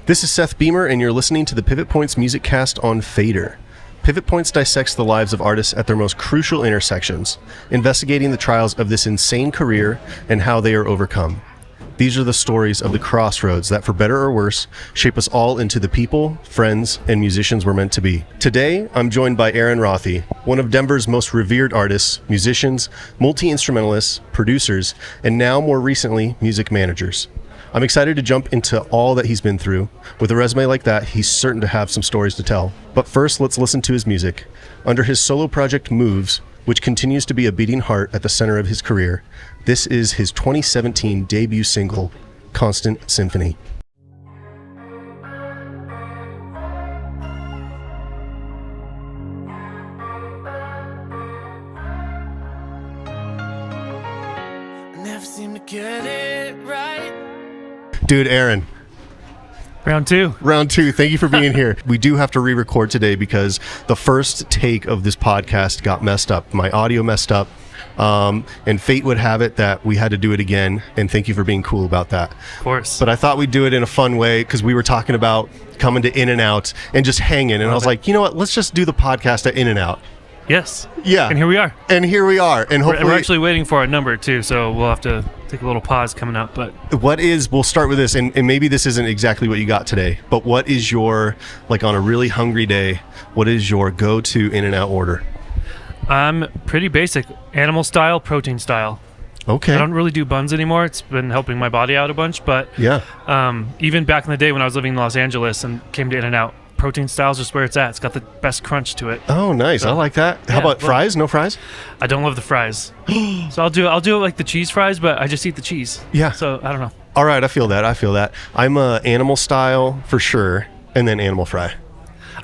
This is Seth Beamer, and you're listening to the Pivot Points Music Cast on Fader. Pivot Points dissects the lives of artists at their most crucial intersections, investigating the trials of this insane career and how they are overcome. These are the stories of the crossroads that, for better or worse, shape us all into the people, friends, and musicians we're meant to be. Today, I'm joined by Aaron Rothe, one of Denver's most revered artists, musicians, multi-instrumentalists, producers, and now, more recently, music managers. I'm excited to jump into all that he's been through. With a resume like that, he's certain to have some stories to tell. But first, let's listen to his music. Under his solo project Moves, which continues to be a beating heart at the center of his career, this is his 2017 debut single, Constant Symphony. Never seem to get it right. Dude, Aaron. Round two. Thank you for being here. We do have to re-record today because the first take of this podcast got messed up. My audio messed up. And fate would have it that we had to do it again. And thank you for being cool about that. Of course. But I thought we'd do it in a fun way because we were talking about coming to In-N-Out and just hanging. And I was like, you know what? Let's just do the podcast at In-N-Out. Yes. Yeah. And here we are. And hopefully we're actually waiting for our number too, so we'll have to take a little pause coming up. But we'll start with this, and maybe this isn't exactly what you got today, but what is your, like on a really hungry day, what is your go-to In-N-Out order? I'm pretty basic. Animal style, protein style. Okay. I don't really do buns anymore. It's been helping my body out a bunch, but yeah. Even back in the day when I was living in Los Angeles and came to In-N-Out, protein style's just where it's at. It's got the best crunch to it. Oh, nice. So, I like that. How about fries? No fries? I don't love the fries. So I'll do it like the cheese fries, but I just eat the cheese. Yeah. So I don't know. All right. I feel that. I'm animal style for sure, and then animal fry.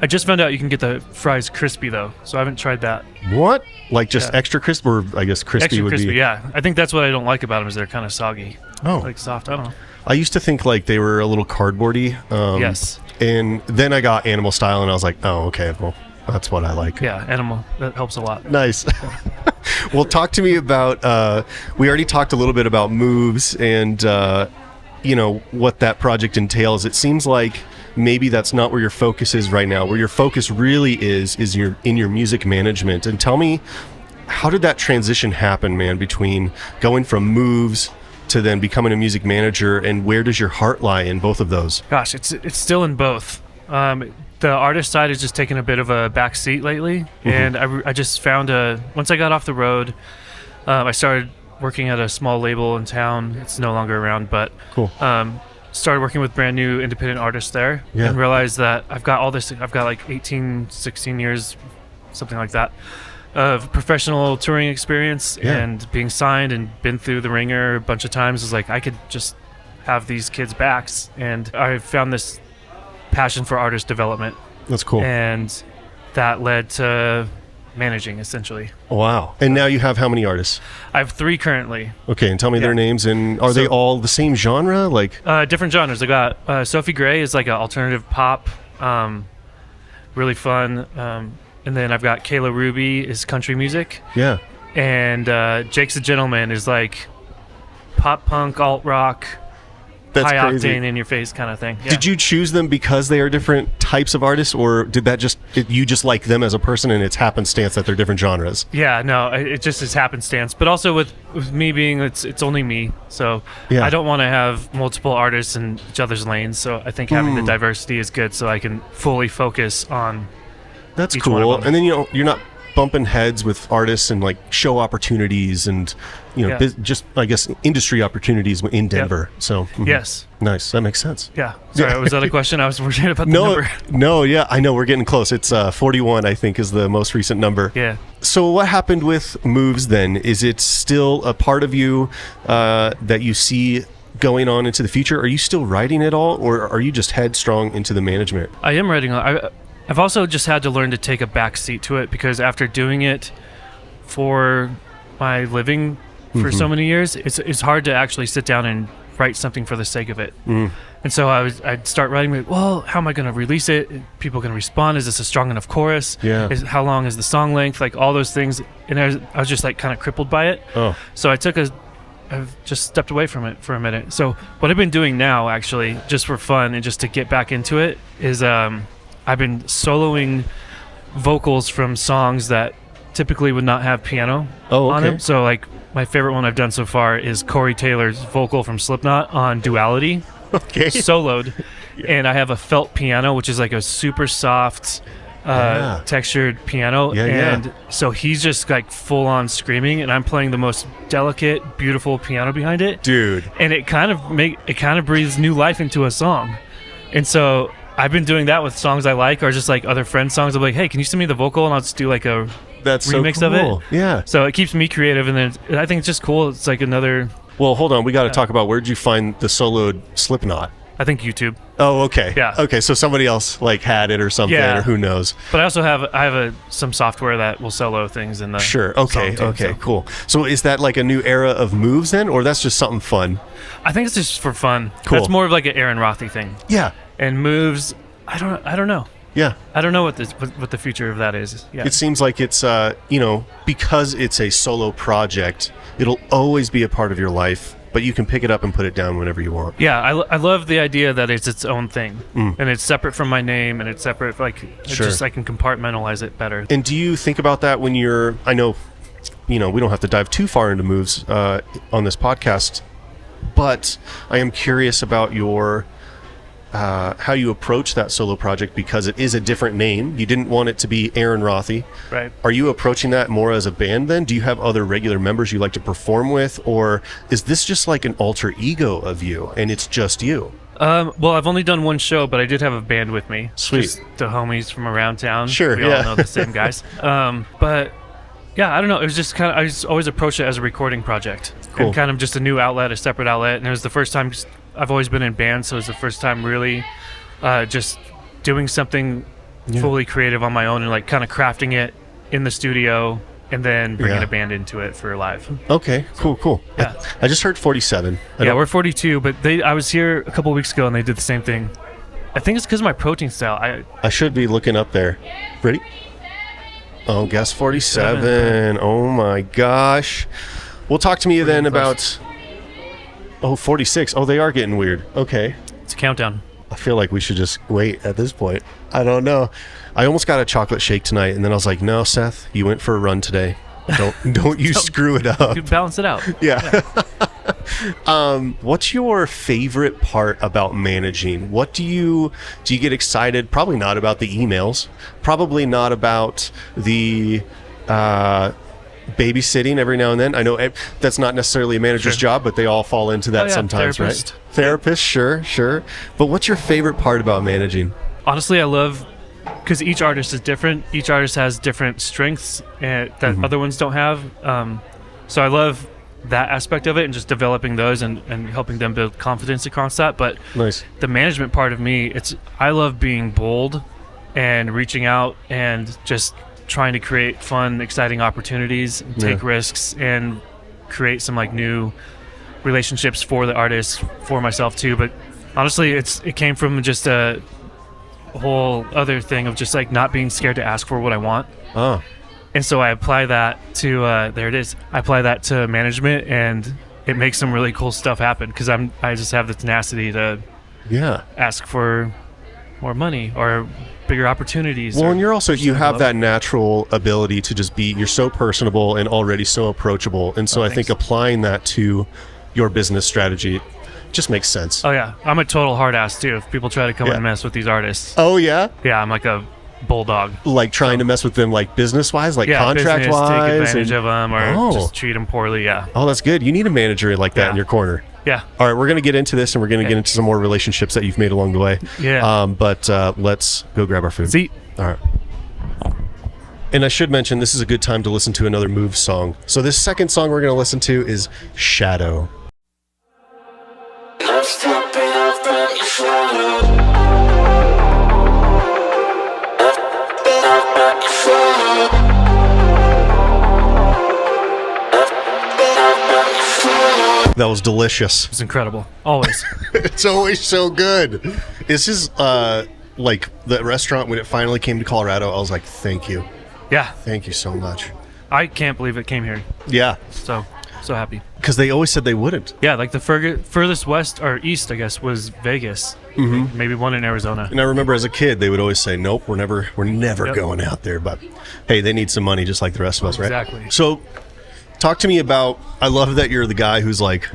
I just found out you can get the fries crispy though, so I haven't tried that. What? Like just extra crisp, or I guess crispy extra would crispy, be. Yeah. I think that's what I don't like about them is they're kind of soggy. Oh. Like soft. I don't know. I used to think like they were a little cardboardy. Yes. And then I got animal style, and I was like, oh, okay, well, that's what I like. Yeah, animal. That helps a lot. Nice. Well, talk to me about, we already talked a little bit about Moves and, what that project entails. It seems like maybe that's not where your focus is right now. Where your focus really is in your music management. And tell me, how did that transition happen, man, between going from Moves to then becoming a music manager, and where does your heart lie in both of those? Gosh, it's still in both. The artist side has just taken a bit of a back seat lately, and I just found once I got off the road, I started working at a small label in town. It's no longer around, but cool. Started working with brand new independent artists there, and realized that I've got like 18, 16 years, something like that, of professional touring experience and being signed and been through the ringer a bunch of times. Is like I could just have these kids' backs, and I found this passion for artist development. That's cool. And that led to managing, essentially. Wow. And now you have how many artists? I have 3 currently. Okay, and tell me their names, and are they all the same genre? Like different genres. I got Sophie Gray is like an alternative pop, really fun. And then I've got Kayla Ruby is country music. Yeah. And Jake's a Gentleman is like pop punk, alt rock, that's high crazy. octane in your face kind of thing. Yeah. Did you choose them because they are different types of artists, or did that you just like them as a person and it's happenstance that they're different genres? Yeah, no, it just is happenstance. But also with me being, it's only me. So I don't want to have multiple artists in each other's lanes. So I think having the diversity is good so I can fully focus on That's each cool. one of them. And then, you're not bumping heads with artists and like show opportunities and, just, I guess, industry opportunities in Denver. So, yes. Nice. That makes sense. Yeah. Sorry, was that a question? I was worried about the number. No, yeah, I know. We're getting close. It's 41, I think, is the most recent number. Yeah. So what happened with Moves then? Is it still a part of you that you see going on into the future? Are you still writing it all, or are you just headstrong into the management? I am writing. I've also just had to learn to take a back seat to it, because after doing it for my living for so many years, it's hard to actually sit down and write something for the sake of it. And so I'd start writing, well, how am I going to release it? People going to respond? Is this a strong enough chorus? Yeah. How long is the song length? Like all those things. And I was just like kind of crippled by it. Oh. So I took I've just stepped away from it for a minute. So what I've been doing now, actually, just for fun and just to get back into it, is I've been soloing vocals from songs that typically would not have piano on them. So like my favorite one I've done so far is Corey Taylor's vocal from Slipknot on Duality, soloed. And I have a felt piano, which is like a super soft textured piano, so he's just like full on screaming, and I'm playing the most delicate, beautiful piano behind it, dude. And it kind of breathes new life into a song. And so I've been doing that with songs I like, or just like other friends' songs. I'm like, hey, can you send me the vocal, and I'll just do like a remix so cool. of it. So it keeps me creative, and then I think it's just cool. It's like another. Well, hold on, we got to talk about, where'd you find the soloed Slipknot? I think YouTube. Oh, okay. Yeah. Okay, so somebody else like had it or something, or who knows. But I also have some software that will solo things in the Okay. song too, Cool. So is that like a new era of moves then, or that's just something fun? I think it's just for fun. Cool. That's more of like an Aaron Rothe thing. Yeah. And moves, I don't know. Yeah. I don't know what the future of that is. Yeah. It seems like it's because it's a solo project, it'll always be a part of your life. But you can pick it up and put it down whenever you want. Yeah, I love the idea that it's its own thing. And it's separate from my name, and it's separate, just I can compartmentalize it better. And do you think about that when you're, I know, we don't have to dive too far into moves on this podcast, but I am curious about your, how you approach that solo project, because it is a different name. You didn't want it to be Aaron Rothe. Right. Are you approaching that more as a band then? Do you have other regular members you like to perform with, or is this just like an alter ego of you and it's just you? Well, I've only done one show, but I did have a band with me. Sweet. Just the homies from around town. Sure, we all know the same guys. But yeah, I don't know. It was just kind of, I just always approached it as a recording project. Cool. And kind of just a new outlet, a separate outlet. And it was the first time, I've always been in bands, so it was the first time really just doing something fully creative on my own, and like kind of crafting it in the studio and then bringing a band into it for live. Okay, cool. Yeah. I just heard 47. We're 42, but I was here a couple weeks ago and they did the same thing. I think it's because of my protein style. I should be looking up there. Ready? Oh, guess 47. Oh my gosh. Well, talk to me then about... Oh, 46. Oh, they are getting weird. Okay. It's a countdown. I feel like we should just wait at this point. I don't know. I almost got a chocolate shake tonight, and then I was like, no, Seth, you went for a run today. Don't you screw it up. You balance it out. Yeah. What's your favorite part about managing? What do you get excited? Probably not about the emails. Probably not about the babysitting every now and then. I know that's not necessarily a manager's job, but they all fall into that sometimes, therapist. Right? Therapist, sure. But what's your favorite part about managing? Honestly, I love, because each artist is different. Each artist has different strengths that other ones don't have. So I love that aspect of it, and just developing those and helping them build confidence across that. But nice. The management part of me, I love being bold and reaching out and just trying to create fun, exciting opportunities, take risks, and create some like new relationships for the artists, for myself too. But honestly, it came from just a whole other thing of just like not being scared to ask for what I want. And so I apply that to there it is. I apply that to management, and it makes some really cool stuff happen because I just have the tenacity to ask for more money or bigger opportunities. Well, and you have that natural ability to just you're so personable and already so approachable. And so I think applying that to your business strategy just makes sense. Oh yeah. I'm a total hard ass too. If people try to come and mess with these artists. Oh yeah? Yeah, I'm like a bulldog. Like trying to mess with them like business wise, like contract wise? Take advantage of them or just treat them poorly, Oh, that's good. You need a manager like that in your corner. Yeah. All right, we're going to get into this, and we're going to get into some more relationships that you've made along the way. Yeah. But let's go grab our food. See. All right. And I should mention, this is a good time to listen to another Move song. So this second song we're going to listen to is Shadow. That was delicious. It's incredible. Always. It's always so good. This is like the restaurant when it finally came to Colorado. I was like, thank you. Yeah. Thank you so much. I can't believe it came here. Yeah. So So happy. Because they always said they wouldn't. Yeah, like the furthest west or east, I guess, was Vegas. Mm-hmm. Maybe one in Arizona. And I remember as a kid, they would always say, "Nope, we're never going out there." But hey, they need some money just like the rest of us, right? Exactly. So, talk to me about. I love that you're the guy who's like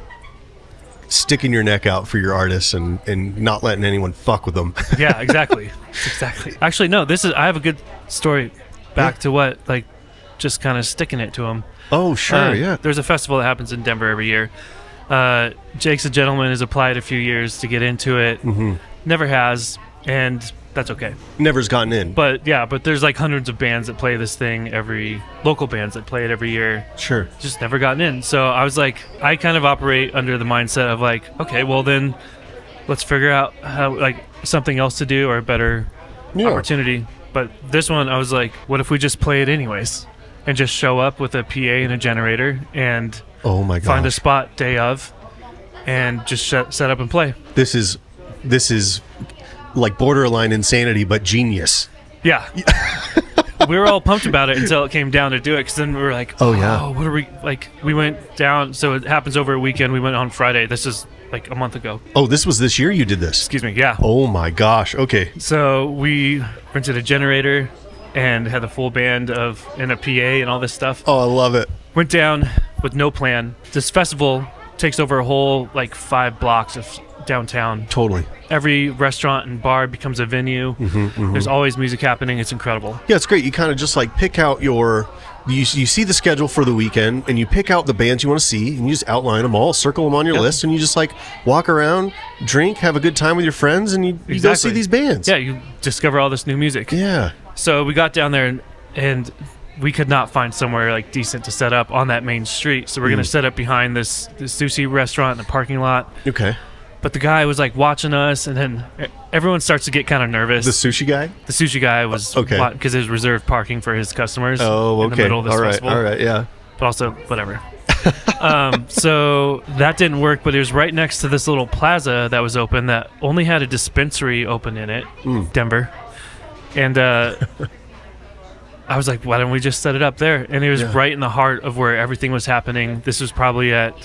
sticking your neck out for your artists and not letting anyone fuck with them. Yeah, exactly. Actually, no. I have a good story back to what like just kind of sticking it to them. Oh, sure, yeah. There's a festival that happens in Denver every year. Jake's a Gentleman has applied a few years to get into it. Mm-hmm. Never has, and that's okay. Never's gotten in. But there's like hundreds of bands that play this thing local bands that play it every year. Sure. Just never gotten in. So I was like, I kind of operate under the mindset of like, okay, well then let's figure out how like something else to do or a better opportunity. But this one, I was like, what if we just play it anyways? And just show up with a PA and a generator and find a spot day of and just set up and play. This is like borderline insanity, but genius. Yeah. We were all pumped about it until it came down to do it, because then we were like, what are we, like, we went down, so it happens over a weekend. We went on Friday. This is like a month ago. Oh, this was this year you did this? Excuse me, yeah. Oh my gosh, okay. So we rented a generator and had the full band and a PA and all this stuff. Oh, I love it. Went down with no plan. This festival takes over a whole, like, 5 blocks of downtown. Totally. Every restaurant and bar becomes a venue. There's always music happening. It's incredible. Yeah, it's great. You kind of just, like, pick out you see the schedule for the weekend, and you pick out the bands you want to see, and you just outline them all, circle them on your list, and you just, like, walk around, drink, have a good time with your friends, and you go see these bands. Yeah, you discover all this new music. Yeah. So we got down there, and we could not find somewhere like decent to set up on that main street. So we're going to set up behind this sushi restaurant in the parking lot. Okay. But the guy was like watching us, and then everyone starts to get kind of nervous. The sushi guy? The sushi guy was because it was reserved parking for his customers. Oh, okay. In the middle of this festival. All right, yeah. But also, whatever. So that didn't work, but it was right next to this little plaza that was open that only had a dispensary open in it, Denver. And I was like, why don't we just set it up there? And it was right in the heart of where everything was happening. This was probably at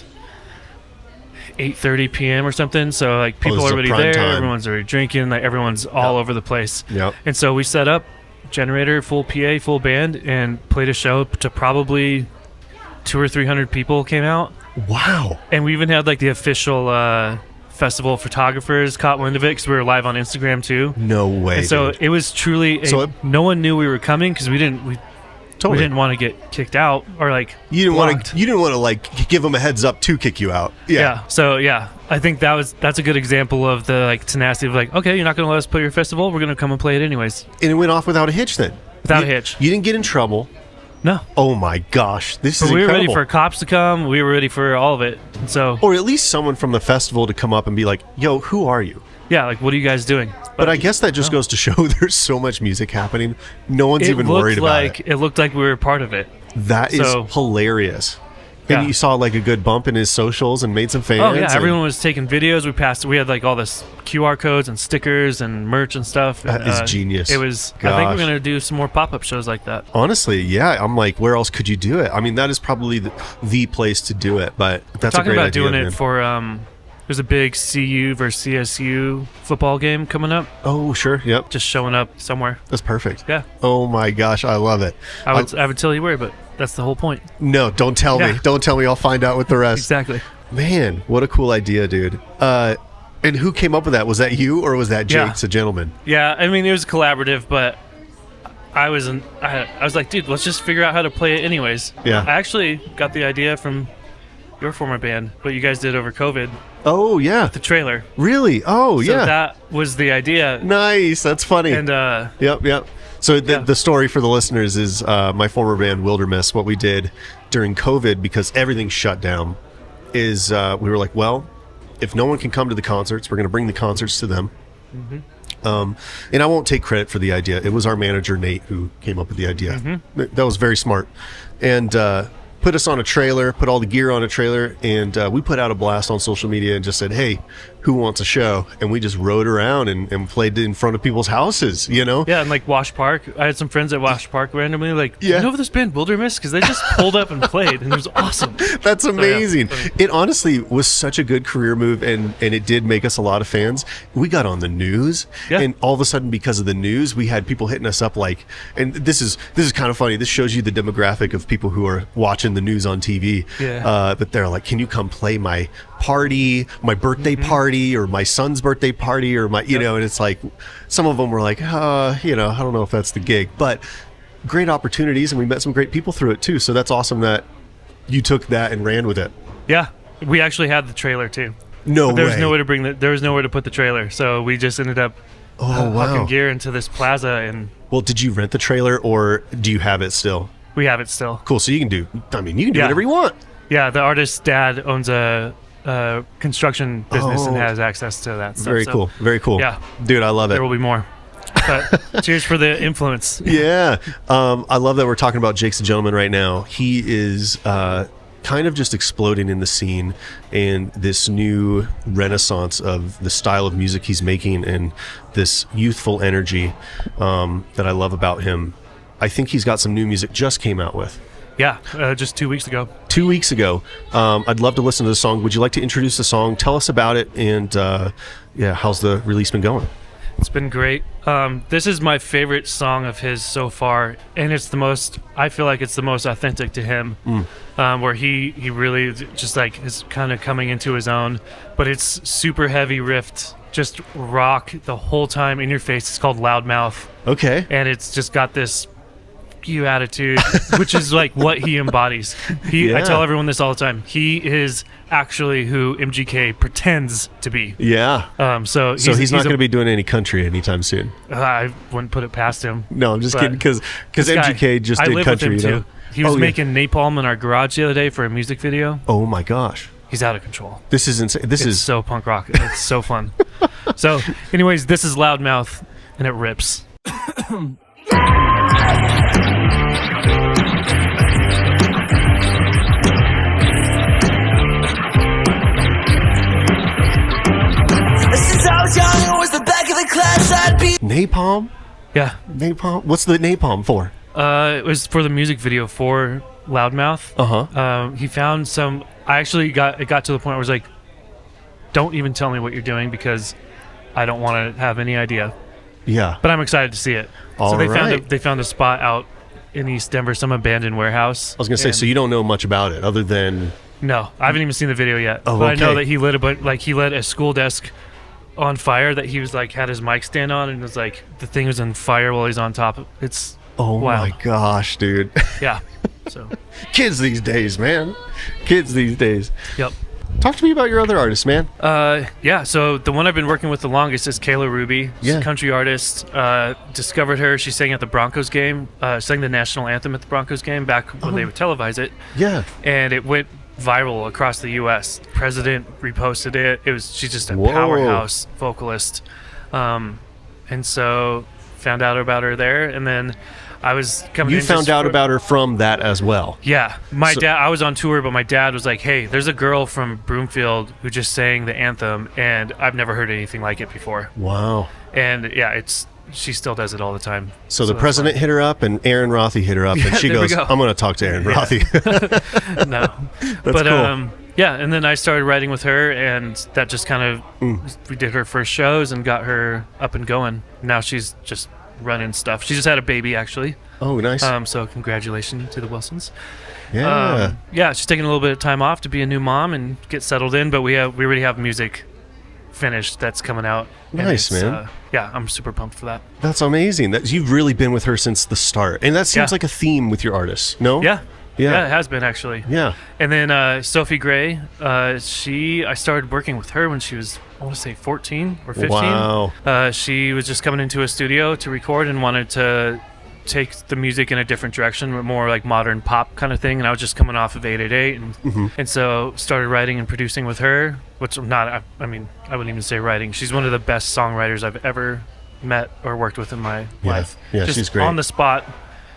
8:30 p.m. or something. So like people are already there. Time. Everyone's already drinking. Like everyone's all over the place. Yep. And so we set up generator, full PA, full band, and played a show to probably 200 or 300 people came out. Wow. And we even had like the official festival photographers caught wind of it because we were live on Instagram too. No way. And so it was truly no one knew we were coming because we didn't want to get kicked out or like you didn't want to like give them a heads up to kick you out. Yeah. So I think that's a good example of the like tenacity of like, okay, you're not going to let us play your festival, we're going to come and play it anyways. And it went off without a hitch then. Without a hitch. You didn't get in trouble. No. Oh my gosh, this is incredible. We were ready for cops to come. We were ready for all of it. So, or at least someone from the festival to come up and be like, "Yo, who are you?" Yeah, like, what are you guys doing? But I guess that just goes to show there's so much music happening. No one's even worried about it. It looked like we were part of it. That is hilarious. And you saw like a good bump in his socials and made some fans. Oh yeah, everyone was taking videos. We had like all this QR codes and stickers and merch and stuff. That is genius. It was. Gosh. I think we're gonna do some more pop-up shows like that. Honestly, yeah. I'm like, where else could you do it? I mean, that is probably the place to do it. But that's a great idea. Talking about doing it for there's a big CU versus CSU football game coming up. Oh sure, yep. Just showing up somewhere. That's perfect. Yeah. Oh my gosh, I love it. I would tell you where, but that's the whole point. No, don't tell me. Don't tell me. I'll find out with the rest. Exactly. Man, what a cool idea, dude. And who came up with that? Was that you or was that Jake's a gentleman? Yeah, I mean it was collaborative, but I was like, dude, let's just figure out how to play it anyways. Yeah. I actually got the idea from your former band, what you guys did over COVID. Oh yeah, the trailer. Really? Oh so yeah. That was the idea. Nice. That's funny. And yep. So the story for the listeners is my former band Wilderness. What we did during COVID, because everything shut down, is we were like, well, if no one can come to the concerts, we're going to bring the concerts to them. Mm-hmm. And I won't take credit for the idea. It was our manager Nate who came up with the idea. Mm-hmm. That was very smart. And put us on a trailer, put all the gear on a trailer, and we put out a blast on social media and just said, hey, who wants a show? And we just rode around and played in front of people's houses, you know? Yeah, and like Wash Park. I had some friends at Wash Park randomly, like, Yeah. you know this band Wilderness? Because they just pulled up and played, and it was awesome. That's amazing. So, yeah. It honestly was such a good career move, and it did make us a lot of fans. We got on the news, and all of a sudden, because of the news, we had people hitting us up like, and this is kind of funny. This shows you the demographic of people who are watching the news on TV. Yeah. But they're like, can you come play my party, my birthday party, or my son's birthday party, or my, you know, and it's like, some of them were like, you know, I don't know if that's the gig, but great opportunities, and we met some great people through it too. So that's awesome that you took that and ran with it. Yeah, we actually had the trailer too. No But there was way. nowhere to there was nowhere to put the trailer, so we just ended up hucking gear into this plaza, and Well, did you rent the trailer, or do you have it still? we have it still. Cool. So you can do, I mean, you can do Yeah. whatever you want. Yeah, the artist's dad owns a construction business and Oh. has access to that stuff. Very so cool. Very cool. Yeah. Dude, I love it. There will be more. But cheers for the influence. Yeah. I love that we're talking about Jake's the Gentleman right now. He is kind of just exploding in the scene, and this new renaissance of the style of music he's making and this youthful energy that I love about him. I think he's got some new music just came out with. Yeah, just 2 weeks ago. 2 weeks ago. I'd love to listen to the song. Would you like to introduce the song? Tell us about it, and yeah, how's the release been going? It's been great. This is my favorite song of his so far, and it's the most, I feel like it's the most authentic to him, where he really just like is kind of coming into his own, but it's super heavy riffed, just rock the whole time in your face. It's called Loudmouth, Okay. and it's just got this you attitude, which is like what he embodies. Yeah. I tell everyone this all the time. He is actually who MGK pretends to be. Yeah. So He's not going to be doing any country anytime soon. I wouldn't put it past him. No, I'm just But kidding, because This guy, MGK just I did live country, with you him know? too. He was Oh, yeah. making napalm in our garage the other day for a music video. Oh my gosh. He's out of control. This is insane. This It's is so punk rock. It's so fun. So, anyways, this is Loudmouth, and it rips. Since I was young, it was the back of the class I'd be. napalm. Yeah. Napalm. What's the napalm for? It was for the music video for Loudmouth. He found some. I actually got to the point where I was like, "Don't even tell me what you're doing because I don't want to have any idea." Yeah. But I'm excited to see it. All so right. they found a spot out in East Denver, some abandoned warehouse. I was gonna say, And- so you don't know much about it other than No, I haven't even seen the video yet. Oh, but I know okay. that he lit a school desk on fire that he was like had his mic stand on, and it was like the thing was on fire while he's on top. It's oh wild. my gosh, dude. Yeah. So Kids these days, man. Kids these days. yep. Talk to me about your other artists, man. Yeah, so the one I've been working with the longest is Kayla Ruby. She's Yeah. a country artist. Discovered her. She sang at the Broncos game, sang the national anthem at the Broncos game back when they would televise it. Yeah. And it went viral across the U.S. The president reposted it. She's just a Whoa. powerhouse vocalist. And so found out about her there, and then I was coming You in found just out for- about her from that as well. Yeah, my So- dad. I was on tour, but my dad was like, "Hey, there's a girl from Broomfield who just sang the anthem, and I've never heard anything like it before." Wow. And yeah, she still does it all the time. So the that's president hit her up, and Aaron Rothe hit her up, and Yeah, she there we goes, go. "I'm going to talk to Aaron Rothe." fine. No, but cool. yeah, and then I started writing with her, and that just kind of we did her first shows and got her up and going. Now she's just running stuff. She just had a baby actually. Oh, nice. So congratulations to the Wilsons. Yeah. Yeah, she's taking a little bit of time off to be a new mom and get settled in, but we already have music finished that's coming out. and Nice, it's, man. Yeah, I'm super pumped for that. That's amazing. That you've really been with her since the start, and that seems Yeah. like a theme with your artists. No? Yeah. Yeah. It has been actually. Yeah. And then Sophie Gray, I started working with her when she was, I want to say 14 or 15. Wow. She was just coming into a studio to record and wanted to take the music in a different direction, more like modern pop kind of thing. And I was just coming off of 888, and so started writing and producing with her, which I'm not. I mean, I wouldn't even say writing. She's one of the best songwriters I've ever met or worked with in my life. Yeah, just she's great. on the spot.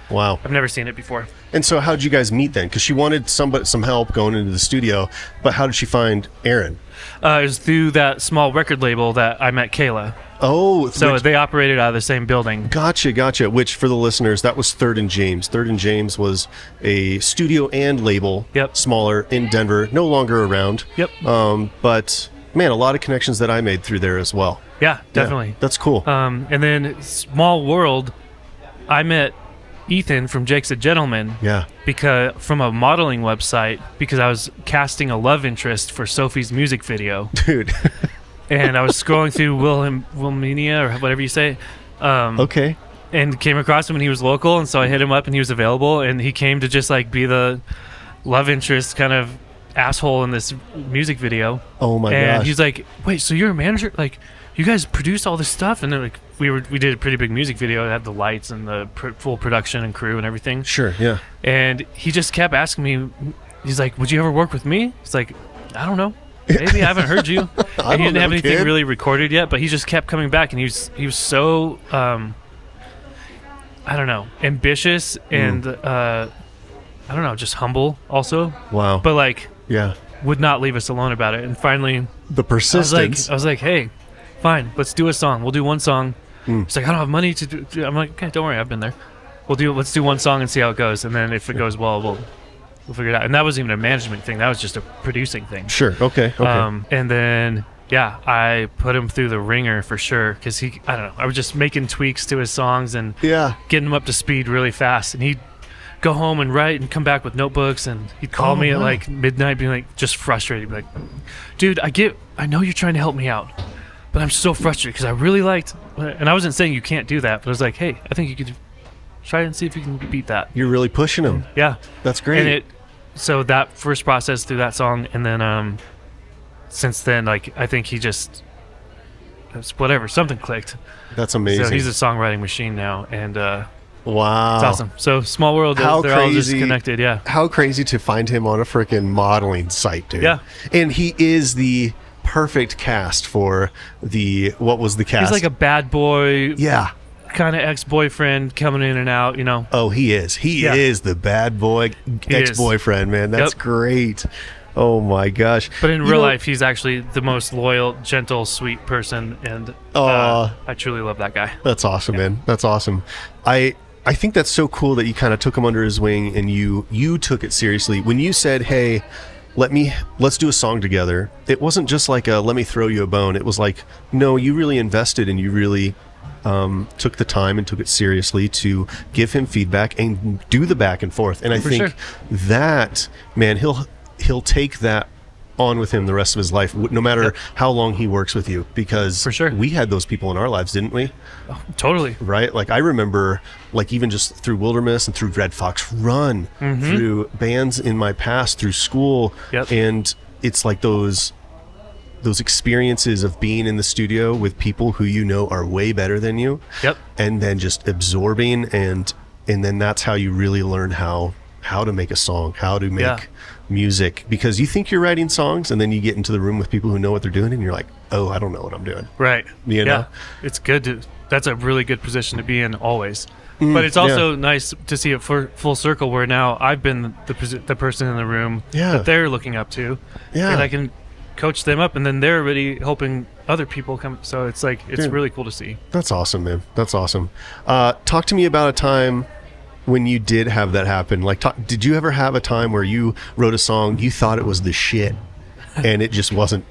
Wow. I've never seen it before. And so how'd you guys meet then? Because she wanted some help going into the studio, but how did she find Aaron? It was through that small record label that I met Kayla. Oh. So they operated out of the same building. Gotcha. Which, for the listeners, that was Third and James. Third and James was a studio and label, smaller, in Denver, no longer around. Yep. But, man, a lot of connections that I made through there as well. Yeah, definitely. Yeah, that's cool. And then Small World, I met Ethan from Jake's a Gentleman. Yeah. Because from a modeling website, because I was casting a love interest for Sophie's music video. Dude. And I was scrolling through Wilhelmina or whatever you say. Okay. And came across him, and he was local, and so I hit him up, and he was available, and he came to just like be the love interest kind of asshole in this music video. Oh my gosh. And he's like, "Wait, so you're a manager? Like, you guys produce all this stuff?" And then like we did a pretty big music video. It had the lights and the full production and crew and everything. Sure, yeah. And he just kept asking me. He's like, "Would you ever work with me?" It's like, "I don't know. Maybe I haven't heard you." And he didn't have anything really recorded yet, but he just kept coming back, and he was so I don't know, ambitious and I don't know, just humble also. Wow. But like, yeah, would not leave us alone about it. And finally, the persistence. I was like, "Hey, fine, let's do a song. We'll do one song." He's like, "I don't have money to do." I'm like, "Okay, don't worry, I've been there. Let's do one song and see how it goes, and then if it goes well, we'll figure it out." And that wasn't even a management thing; that was just a producing thing. Sure. Okay. And then I put him through the ringer for sure, because I don't know, I was just making tweaks to his songs and getting him up to speed really fast, and he'd go home and write and come back with notebooks, and he'd call me at like midnight being like just frustrated, be like, "Dude, I know you're trying to help me out, but I'm so frustrated because I really liked," and I wasn't saying you can't do that, but I was like, "Hey, I think you could try and see if you can beat that." You're really pushing him. Yeah. That's great. And so that first process through that song, and then since then, like, I think he just something clicked. That's amazing. So he's a songwriting machine now, and wow, it's awesome. So Small World, they're all just connected. Yeah. How crazy to find him on a freaking modeling site, dude. Yeah. And he is the perfect cast for what was the cast? He's like a bad boy. Yeah. Kind of ex-boyfriend coming in and out, you know. Oh, he is. He is the bad boy ex-boyfriend, man. That's great. Oh my gosh. But in real life, he's actually the most loyal, gentle, sweet person, and I truly love that guy. That's awesome, man. That's awesome. I think that's so cool that you kind of took him under his wing, and you took it seriously. When you said, "Hey, let's do a song together," it wasn't just like a "let me throw you a bone." It was like, no, you really invested, and you really took the time and took it seriously to give him feedback and do the back and forth. And I think that, man, he'll take that on with him the rest of his life, no matter how long he works with you, because we had those people in our lives, didn't we? Oh, totally. Right? Like, I remember, like, even just through Wilderness and through Red Fox Run, through bands in my past, through school, and it's like those experiences of being in the studio with people who you know are way better than you, and then just absorbing, and then that's how you really learn how to make a song, how to make music, because you think you're writing songs, and then you get into the room with people who know what they're doing, and you're like, "Oh, I don't know what I'm doing." Right. You know? It's good that's a really good position to be in always. But it's also nice to see it full circle, where now I've been the person in the room that they're looking up to, and I can coach them up, and then they're already helping other people come. So it's like, it's really cool to see. That's awesome, man. That's awesome. Talk to me about a time when you did have that happen. Like, did you ever have a time where you wrote a song, you thought it was the shit, and it just wasn't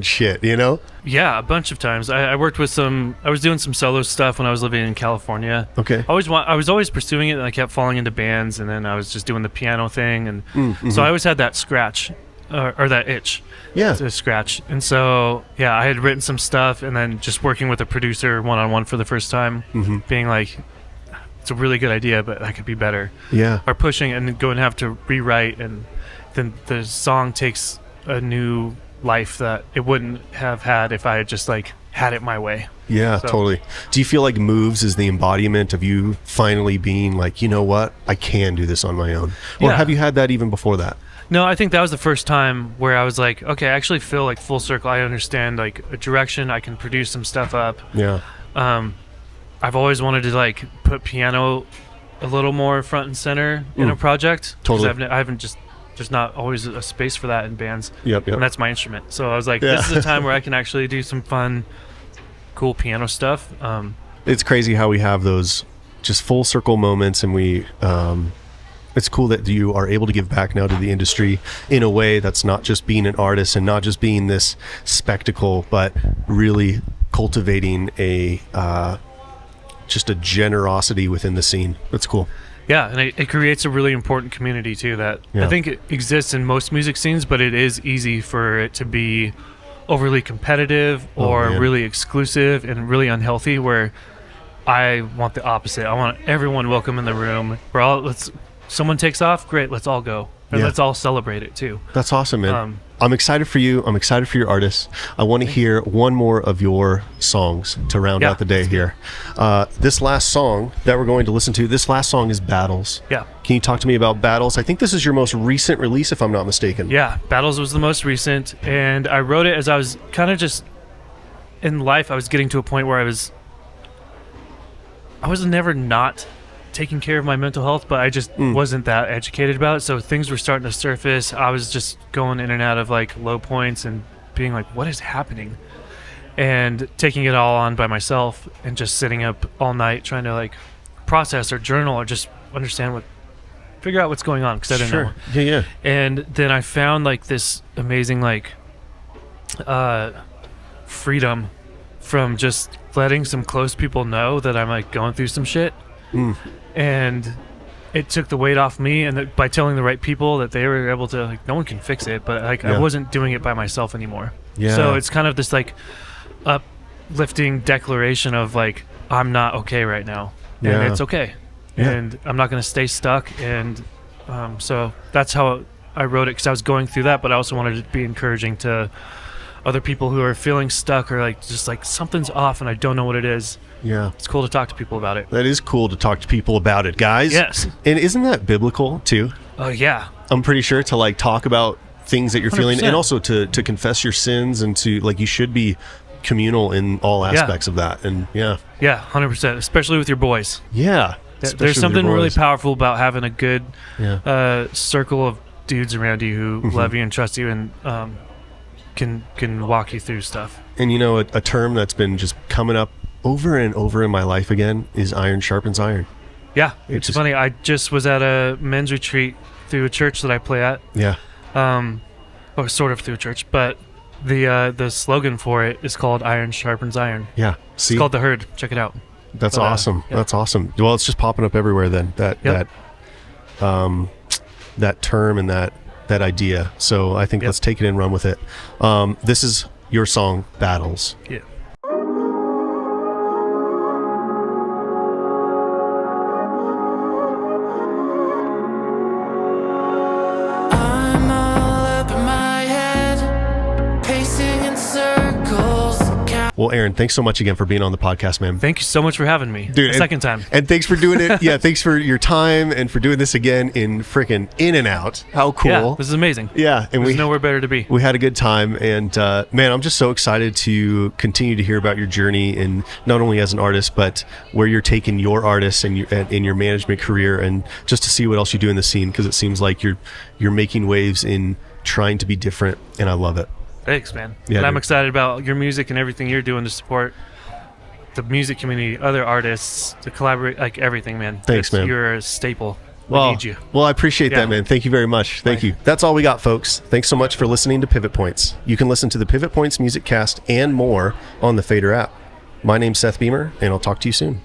shit, you know? Yeah, a bunch of times. I worked with I was doing some solo stuff when I was living in California. Okay. I was always pursuing it, and I kept falling into bands, and then I was just doing the piano thing, and so I always had that scratch, or that itch to scratch. And so, I had written some stuff, and then just working with a producer one-on-one for the first time, being like, it's a really good idea, but that could be better. Yeah. Or pushing and going to have to rewrite, and then the song takes a new life that it wouldn't have had if I had just like had it my way. Yeah, totally. Do you feel like Moves is the embodiment of you finally being like, you know what, I can do this on my own? Or have you had that even before that? No, I think that was the first time where I was like, okay, I actually feel like full circle. I understand like a direction. I can produce some stuff up. Yeah. I've always wanted to like put piano a little more front and center in a project. 'Cause Totally. I haven't just there's not always a space for that in bands. Yep. And that's my instrument. So I was like, this is a time where I can actually do some fun, cool piano stuff. It's crazy how we have those just full circle moments, and it's cool that you are able to give back now to the industry in a way that's not just being an artist and not just being this spectacle, but really cultivating just a generosity within the scene. That's cool. Yeah, and it creates a really important community too that I think it exists in most music scenes, but it is easy for it to be overly competitive or really exclusive and really unhealthy, where I want the opposite. I want everyone welcome in the room. Someone takes off, great, let's all go. And let's all celebrate it too. That's awesome, man. I'm excited for you. I'm excited for your artists. I want to hear one more of your songs to round out the day here. This last song that we're going to listen to, this last song is Battles. Yeah. Can you talk to me about Battles? I think this is your most recent release, if I'm not mistaken. Yeah, Battles was the most recent, and I wrote it as I was kind of just in life. I was getting to a point where I was never not taking care of my mental health, but I just wasn't that educated about it. So things were starting to surface. I was just going in and out of like low points and being like, what is happening? And taking it all on by myself and just sitting up all night trying to like process or journal or just figure out what's going on, because I didn't know. Yeah. And then I found like this amazing like freedom from just letting some close people know that I'm like going through some shit. And it took the weight off me, and by telling the right people that they were able to, like, no one can fix it, but like I wasn't doing it by myself anymore. So it's kind of this like uplifting declaration of like, I'm not okay right now, and it's okay, and I'm not going to stay stuck. And so that's how I wrote it, because I was going through that, but I also wanted to be encouraging to other people who are feeling stuck or like just like something's off and I don't know what it is. Yeah. It's cool to talk to people about it. That is cool to talk to people about it, guys. Yes. And isn't that biblical too? Oh, yeah. I'm pretty sure, to like talk about things that you're 100%. feeling, and also to confess your sins, and to like, you should be communal in all aspects of that. And yeah, 100%, especially with your boys. Yeah. There's something really powerful about having a good circle of dudes around you who love you and trust you, and can walk you through stuff. And you know, a term that's been just coming up over and over in my life again is iron sharpens iron. Yeah, it's funny. I just was at a men's retreat through a church that I play at. Yeah. Or sort of through a church, but the slogan for it is called Iron Sharpens Iron. Yeah. See? It's called The Herd. Check it out. That's awesome. That's awesome. Well, it's just popping up everywhere then. That term and that idea. So I think let's take it and run with it. This is your song, Battles. Yeah. I'm all up in my head, pacing in circles. Well, Aaron, thanks so much again for being on the podcast, man. Thank you so much for having me. Dude, second time. And thanks for doing it. Yeah, thanks for your time and for doing this again in freaking In and Out. How cool. Yeah, this is amazing. Yeah. And There's nowhere better to be. We had a good time. And man, I'm just so excited to continue to hear about your journey, and not only as an artist, but where you're taking your artists and in your management career, and just to see what else you do in the scene, because it seems like you're making waves in trying to be different, and I love it. Thanks, man. Yeah, and I'm dude. excited about your music and everything you're doing to support the music community, other artists, to collaborate, like everything, man. Thanks, man. You're a staple. We need you. Well, I appreciate that, man. Thank you very much. Thank you. That's all we got, folks. Thanks so much for listening to Pivot Points. You can listen to the Pivot Points Music Cast and more on the Fader app. My name's Seth Beamer, and I'll talk to you soon.